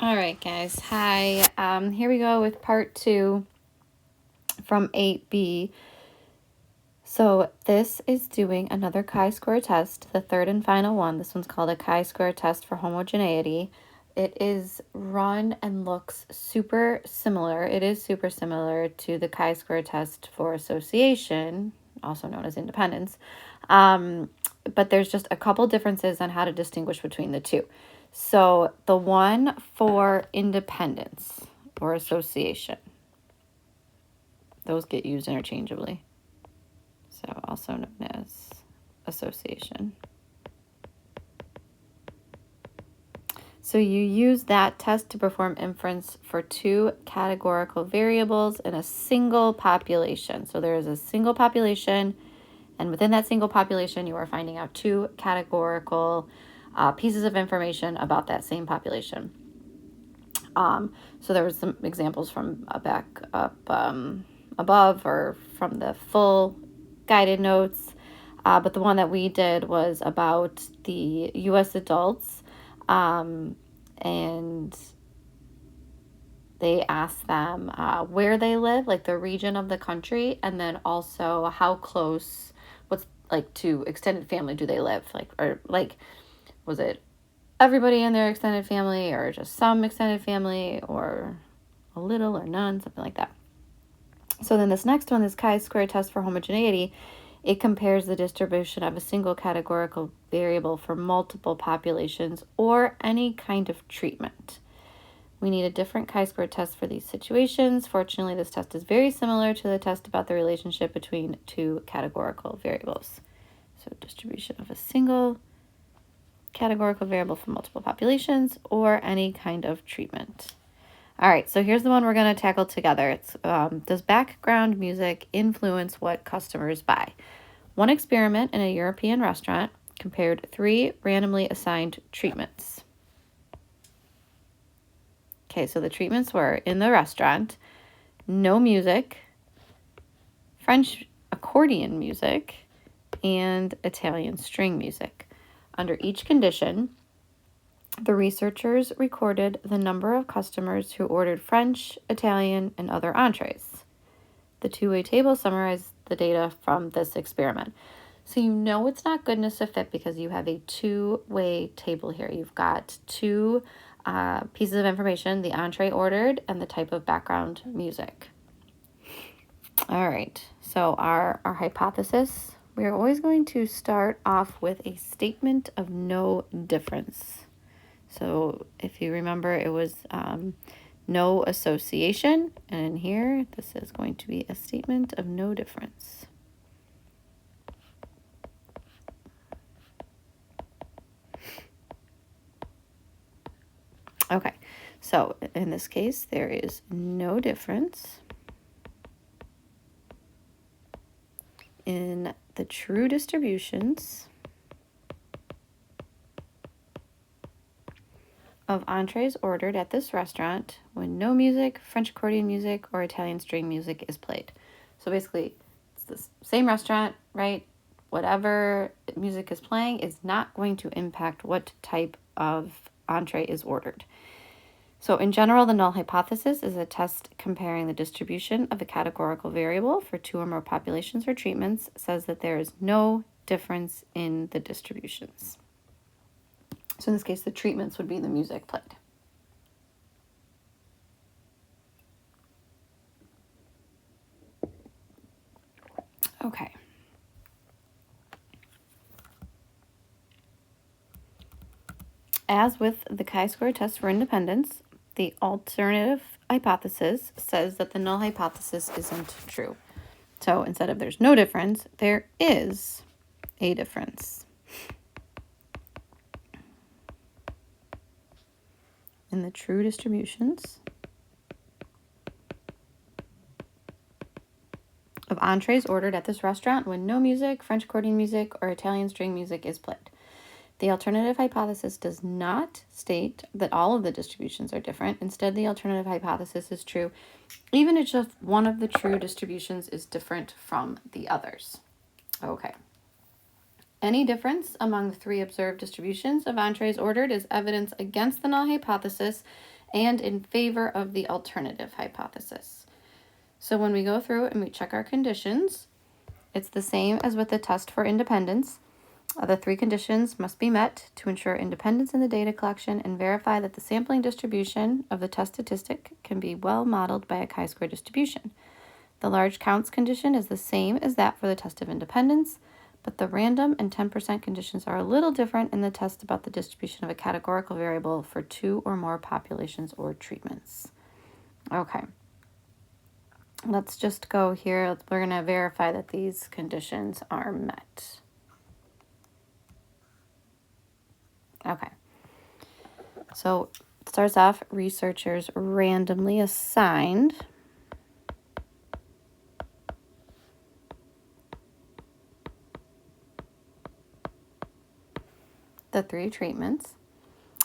All right, guys. Hi. Here we go with part 2 from 8B. So this is doing another chi-square test, the third and final one. This one's called a chi-square test for homogeneity. It is run and looks super similar. It is super similar to the chi-square test for association, also known as independence. But there's just a couple differences on how to distinguish between the two. So the one for independence or association, those get used interchangeably. So also known as association. So you use that test to perform inference for two categorical variables in a single population. So there is a single population, and within that single population, you are finding out two categorical pieces of information about that same population. So there was some examples from back up above or from the full guided notes. But the one that we did was about the U.S. adults, and they asked them where they live, like the region of the country, and then also how close, what's like to extended family do they live, like, or like, was it everybody in their extended family or just some extended family or a little or none, something like that. So then this next one, this chi-square test for homogeneity, it compares the distribution of a single categorical variable for multiple populations or any kind of treatment. We need a different chi-square test for these situations. Fortunately, this test is very similar to the test about the relationship between two categorical variables. So distribution of a single categorical variable for multiple populations or any kind of treatment. All right, so here's the one we're going to tackle together. It's does background music influence what customers buy? One experiment in a European restaurant compared 3 randomly assigned treatments. Okay, so the treatments were in the restaurant, no music, French accordion music, and Italian string music. Under each condition, the researchers recorded the number of customers who ordered French, Italian, and other entrees. The two-way table summarized the data from this experiment. So you know it's not goodness of fit because you have a two-way table here. You've got two pieces of information, the entree ordered and the type of background music. All right, so our hypothesis, we're always going to start off with a statement of no difference. So if you remember, it was no association. And in here, this is going to be a statement of no difference. Okay, so in this case, there is no difference in the true distributions of entrees ordered at this restaurant when no music, French accordion music, or Italian string music is played. So basically, it's the same restaurant, right? Whatever music is playing is not going to impact what type of entree is ordered. So in general, the null hypothesis is a test comparing the distribution of a categorical variable for 2 or more populations or treatments, says that there is no difference in the distributions. So in this case, the treatments would be the music played. Okay. As with the chi-square test for independence, the alternative hypothesis says that the null hypothesis isn't true. So instead of there's no difference, there is a difference in the true distributions of entrees ordered at this restaurant when no music, French accordion music, or Italian string music is played. The alternative hypothesis does not state that all of the distributions are different. Instead, the alternative hypothesis is true, even if just one of the true distributions is different from the others. Okay. Any difference among the 3 observed distributions of entrees ordered is evidence against the null hypothesis and in favor of the alternative hypothesis. So when we go through and we check our conditions, it's the same as with the test for independence. The three conditions must be met to ensure independence in the data collection and verify that the sampling distribution of the test statistic can be well modeled by a chi-square distribution. The large counts condition is the same as that for the test of independence, but the random and 10% conditions are a little different in the test about the distribution of a categorical variable for two or more populations or treatments. Okay. Let's just go here. We're going to verify that these conditions are met. Okay. So it starts off, researchers randomly assigned the three treatments.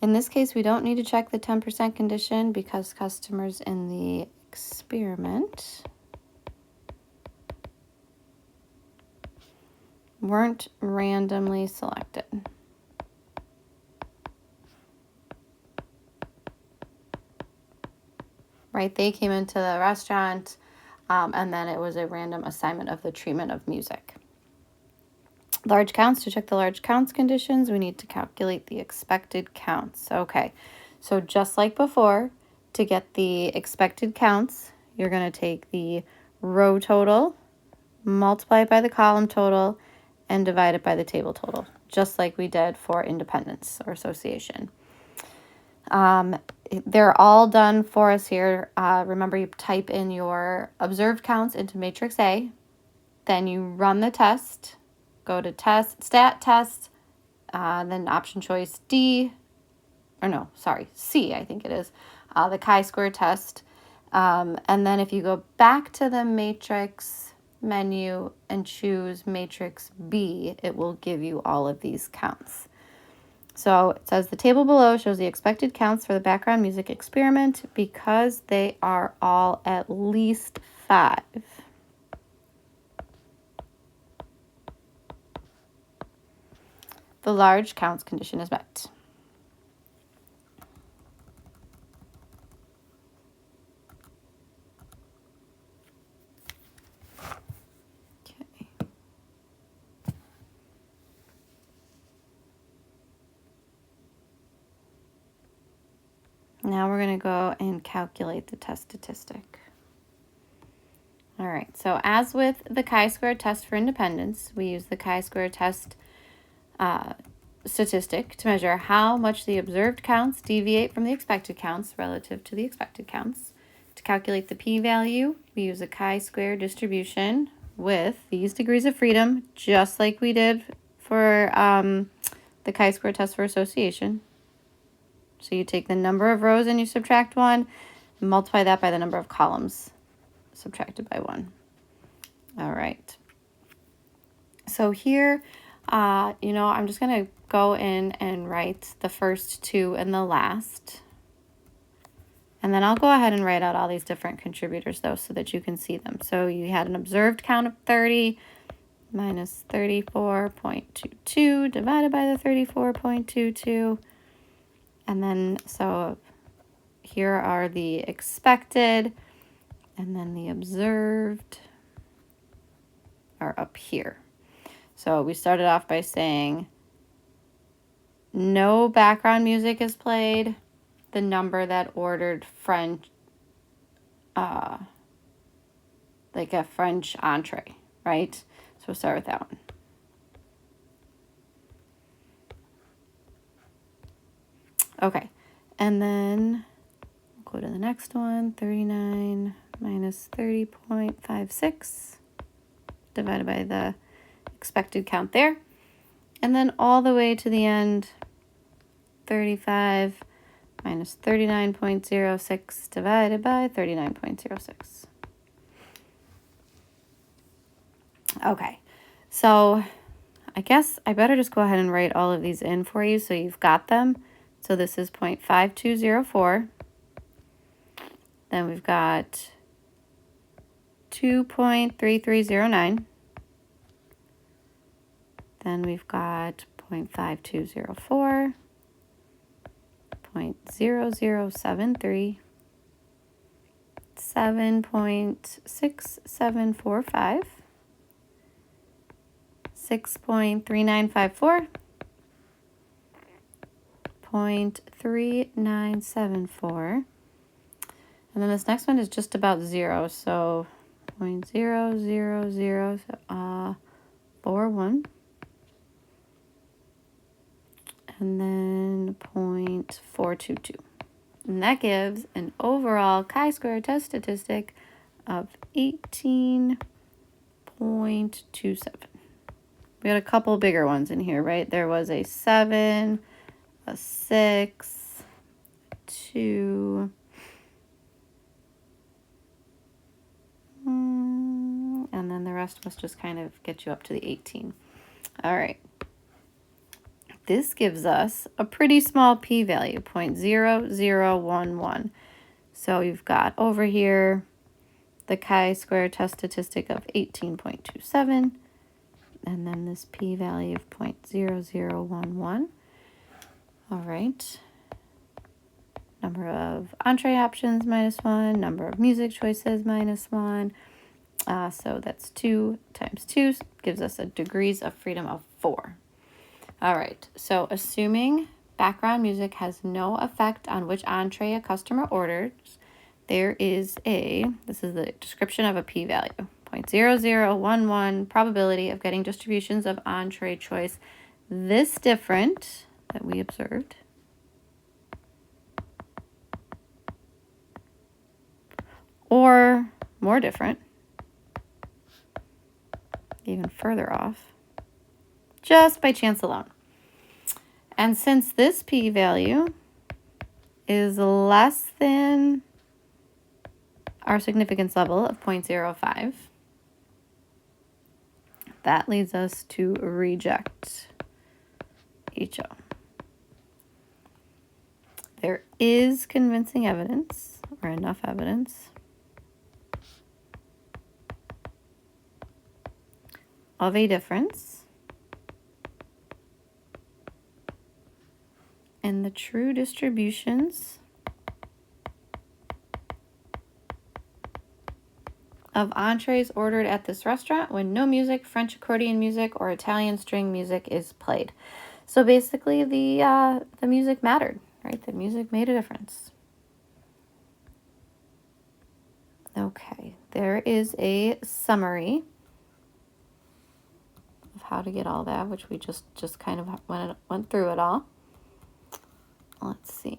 In this case, we don't need to check the 10% condition because customers in the experiment weren't randomly selected. Right? They came into the restaurant and then it was a random assignment of the treatment of music. Large counts, to check the large counts conditions, we need to calculate the expected counts. Okay, so just like before, to get the expected counts, you're going to take the row total, multiply it by the column total, and divide it by the table total, just like we did for independence or association. They're all done for us here. Remember, you type in your observed counts into matrix A, then you run the test, go to test, stat test, then option choice D, or no, sorry, C, I think it is, the chi-square test. And then if you go back to the matrix menu and choose matrix B, it will give you all of these counts. So it says the table below shows the expected counts for the background music experiment because they are all at least 5. The large counts condition is met. Okay. Now we're going to go and calculate the test statistic. All right, so as with the chi-square test for independence, we use the chi-square test statistic to measure how much the observed counts deviate from the expected counts relative to the expected counts. To calculate the p-value, we use a chi-square distribution with these degrees of freedom, just like we did for the chi-square test for association. So you take the number of rows and you subtract 1, and multiply that by the number of columns subtracted by 1. All right. So here, I'm just going to go in and write the first two and the last. And then I'll go ahead and write out all these different contributors, though, so that you can see them. So you had an observed count of 30 minus 34.22 divided by the 34.22. And then, so here are the expected, and then the observed are up here. So we started off by saying no background music is played. The number that ordered French, like a French entree, right? So we'll start with that one. Okay, and then we'll go to the next one, 39 minus 30.56 divided by the expected count there. And then all the way to the end, 35 minus 39.06 divided by 39.06. Okay, so I guess I better just go ahead and write all of these in for you so you've got them. So this is 0.5204. Then we've got 2.3309. Then we've got 0.5204, 0.0073, 7.6745, 6.3954, 0.3974, and then this next one is just about 0, so 0.00041, and then 0.422. And that gives an overall chi-square test statistic of 18.27. We had a couple bigger ones in here, right? There was a 7, a 6, 2, and then the rest must just kind of get you up to the 18. All right. This gives us a pretty small p-value, 0.0011. So you've got over here the chi-square test statistic of 18.27, and then this p-value of 0.0011. All right. Number of entree options, -1. Number of music choices, -1. So that's 2 times 2 gives us a degrees of freedom of 4. All right. So assuming background music has no effect on which entree a customer orders, there is this is the description of a p-value, 0.0011 probability of getting distributions of entree choice this different that we observed, or more different, even further off, just by chance alone. And since this p-value is less than our significance level of 0.05, that leads us to reject HO. There is convincing evidence, or enough evidence, of a difference in the true distributions of entrees ordered at this restaurant when no music, French accordion music, or Italian string music is played. So basically the music mattered, right? The music made a difference. Okay, there is a summary of how to get all that, which we just kind of went through it all. Let's see.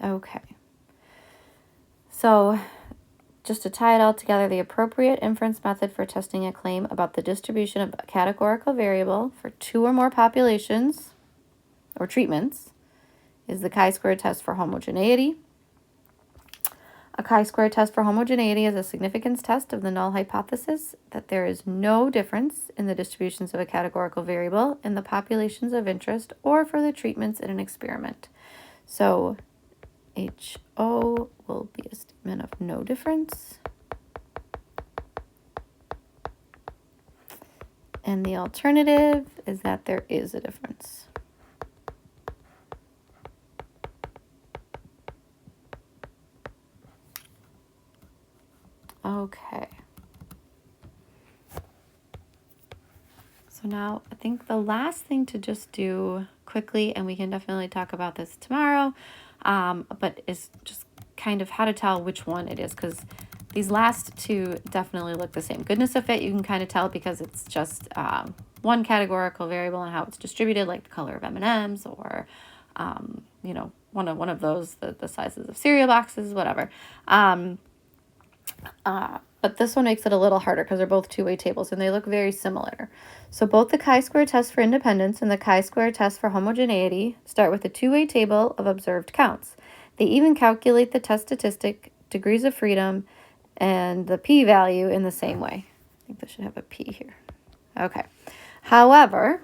Okay. So just to tie it all together, the appropriate inference method for testing a claim about the distribution of a categorical variable for 2 or more populations or treatments is the chi-square test for homogeneity. A chi-square test for homogeneity is a significance test of the null hypothesis that there is no difference in the distributions of a categorical variable in the populations of interest or for the treatments in an experiment. So HO will be a statement of no difference. And the alternative is that there is a difference. Okay. So now I think the last thing to just do quickly, and we can definitely talk about this tomorrow, but is just kind of how to tell which one it is, because these last two definitely look the same. Goodness of fit, you can kind of tell because it's just one categorical variable and how it's distributed, like the color of M&Ms or, you know, one of those, the sizes of cereal boxes, whatever. But this one makes it a little harder because they're both two-way tables and they look very similar. So both the chi-square test for independence and the chi-square test for homogeneity start with a two-way table of observed counts. They even calculate the test statistic, degrees of freedom, and the p-value in the same way. I think this should have a p here. Okay. However,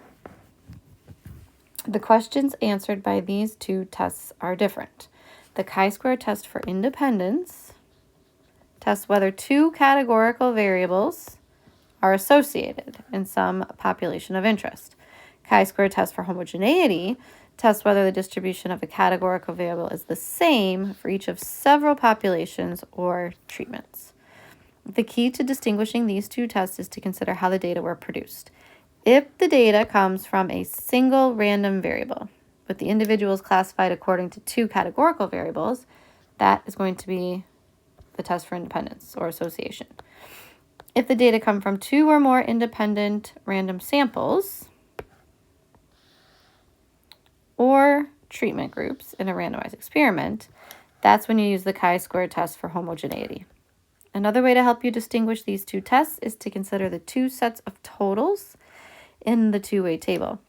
the questions answered by these two tests are different. The chi-square test for independence tests whether 2 categorical variables are associated in some population of interest. chi-square test for homogeneity tests whether the distribution of a categorical variable is the same for each of several populations or treatments. The key to distinguishing these two tests is to consider how the data were produced. If the data comes from a single random variable, with the individuals classified according to two categorical variables, that is going to be the test for independence or association. If the data come from two or more independent random samples or treatment groups in a randomized experiment, that's when you use the chi-square test for homogeneity. Another way to help you distinguish these two tests is to consider the two sets of totals in the two-way table.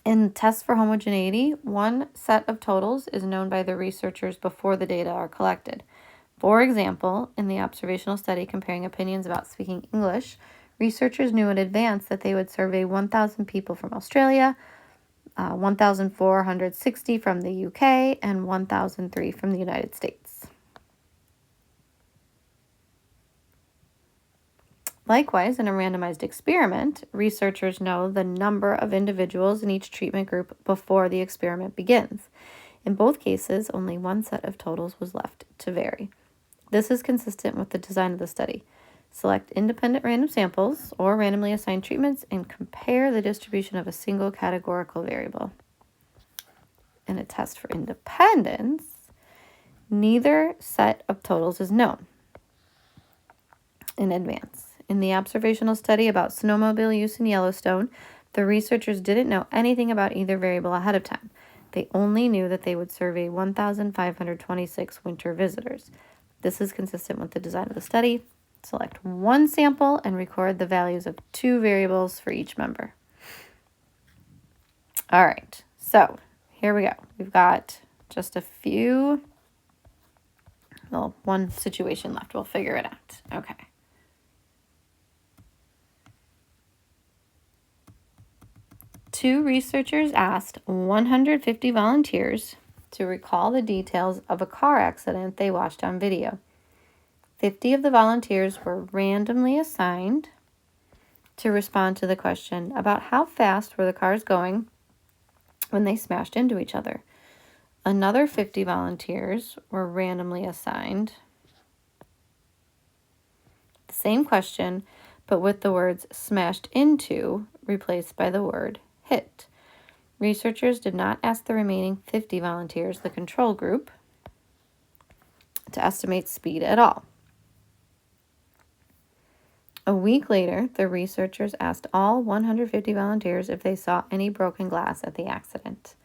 In tests for homogeneity, one set of totals is known by the researchers before the data are collected. For example, in the observational study comparing opinions about speaking English, researchers knew in advance that they would survey 1,000 people from Australia, 1,460 from the UK, and 1,003 from the United States. Likewise, in a randomized experiment, researchers know the number of individuals in each treatment group before the experiment begins. In both cases, only one set of totals was left to vary. This is consistent with the design of the study. Select independent random samples or randomly assigned treatments and compare the distribution of a single categorical variable. In a test for independence, neither set of totals is known in advance. In the observational study about snowmobile use in Yellowstone, the researchers didn't know anything about either variable ahead of time. They only knew that they would survey 1,526 winter visitors. This is consistent with the design of the study. Select one sample and record the values of two variables for each member. All right, so here we go. We've got just one situation left. We'll figure it out. Okay. Two researchers asked 150 volunteers to recall the details of a car accident they watched on video. 50 of the volunteers were randomly assigned to respond to the question about how fast were the cars going when they smashed into each other. Another 50 volunteers were randomly assigned the same question, but with the words smashed into replaced by the word hit. Researchers did not ask the remaining 50 volunteers, the control group, to estimate speed at all. A week later, the researchers asked all 150 volunteers if they saw any broken glass at the accident.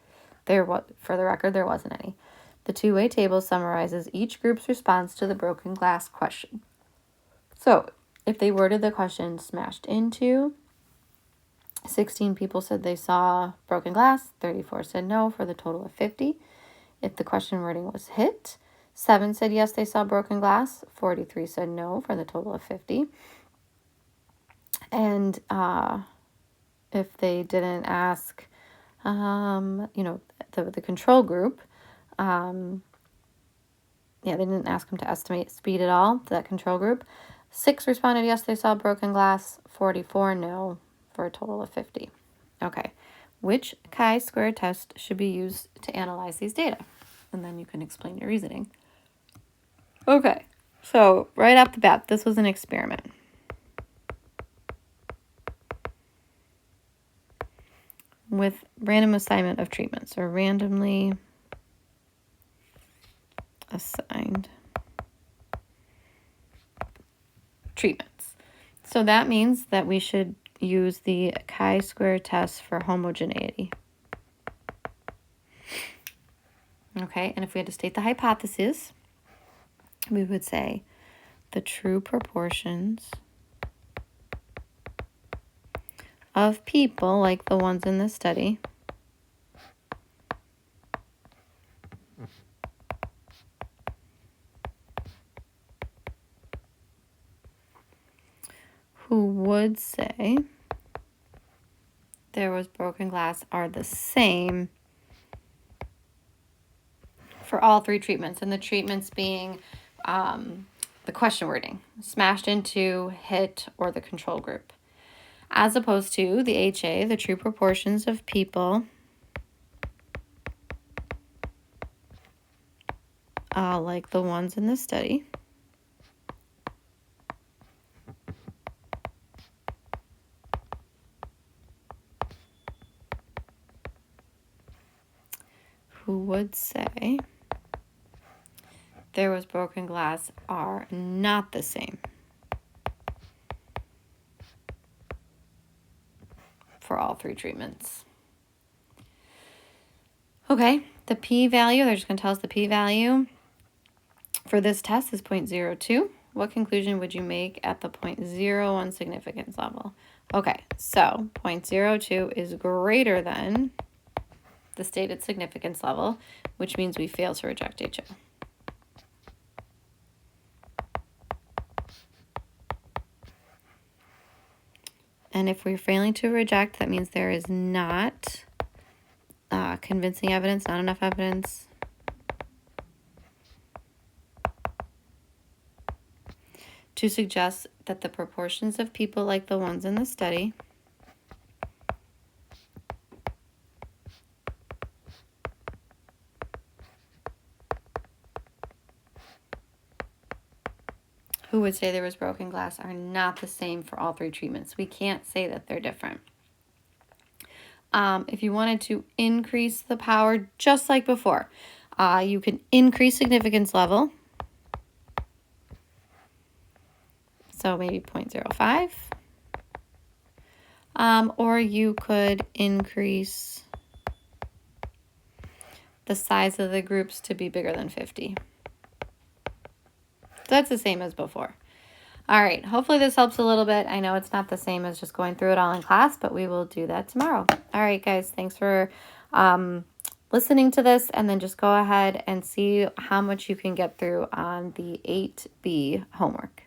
For the record, there wasn't any. The two-way table summarizes each group's response to the broken glass question. So, if they worded the question smashed into, 16 people said they saw broken glass, 34 said no, for the total of 50. If the question wording was hit, 7 said yes, they saw broken glass, 43 said no, for the total of 50. And if they didn't ask, the control group, they didn't ask them to estimate speed at all, that control group. 6 responded yes, they saw broken glass, 44 no, for a total of 50. Okay, which chi-square test should be used to analyze these data? And then you can explain your reasoning. Okay, so right off the bat, this was an experiment. With random assignment of treatments, or randomly assigned treatments. So that means that we should use the chi-square test for homogeneity. Okay, and if we had to state the hypothesis, we would say the true proportions of people, like the ones in this study, who would say there was broken glass are the same for all 3 treatments, and the treatments being the question wording, smashed into, hit, or the control group. as opposed to the HA, the true proportions of people like the ones in the study. Who would say there was broken glass are not the same for all 3 treatments. Okay, the p-value, they're just going to tell us the p-value for this test is 0.02. What conclusion would you make at the 0.01 significance level? Okay, so 0.02 is greater than the stated significance level, which means we fail to reject HO. And if we're failing to reject, that means there is not convincing evidence, not enough evidence to suggest that the proportions of people like the ones in the study who would say there was broken glass are not the same for all 3 treatments. We can't say that they're different. If you wanted to increase the power, just like before, you can increase significance level. So maybe 0.05. Or you could increase the size of the groups to be bigger than 50. So that's the same as before. All right, hopefully this helps a little bit. I know it's not the same as just going through it all in class, but we will do that tomorrow. All right, guys, thanks for listening to this, and then just go ahead and see how much you can get through on the 8B homework.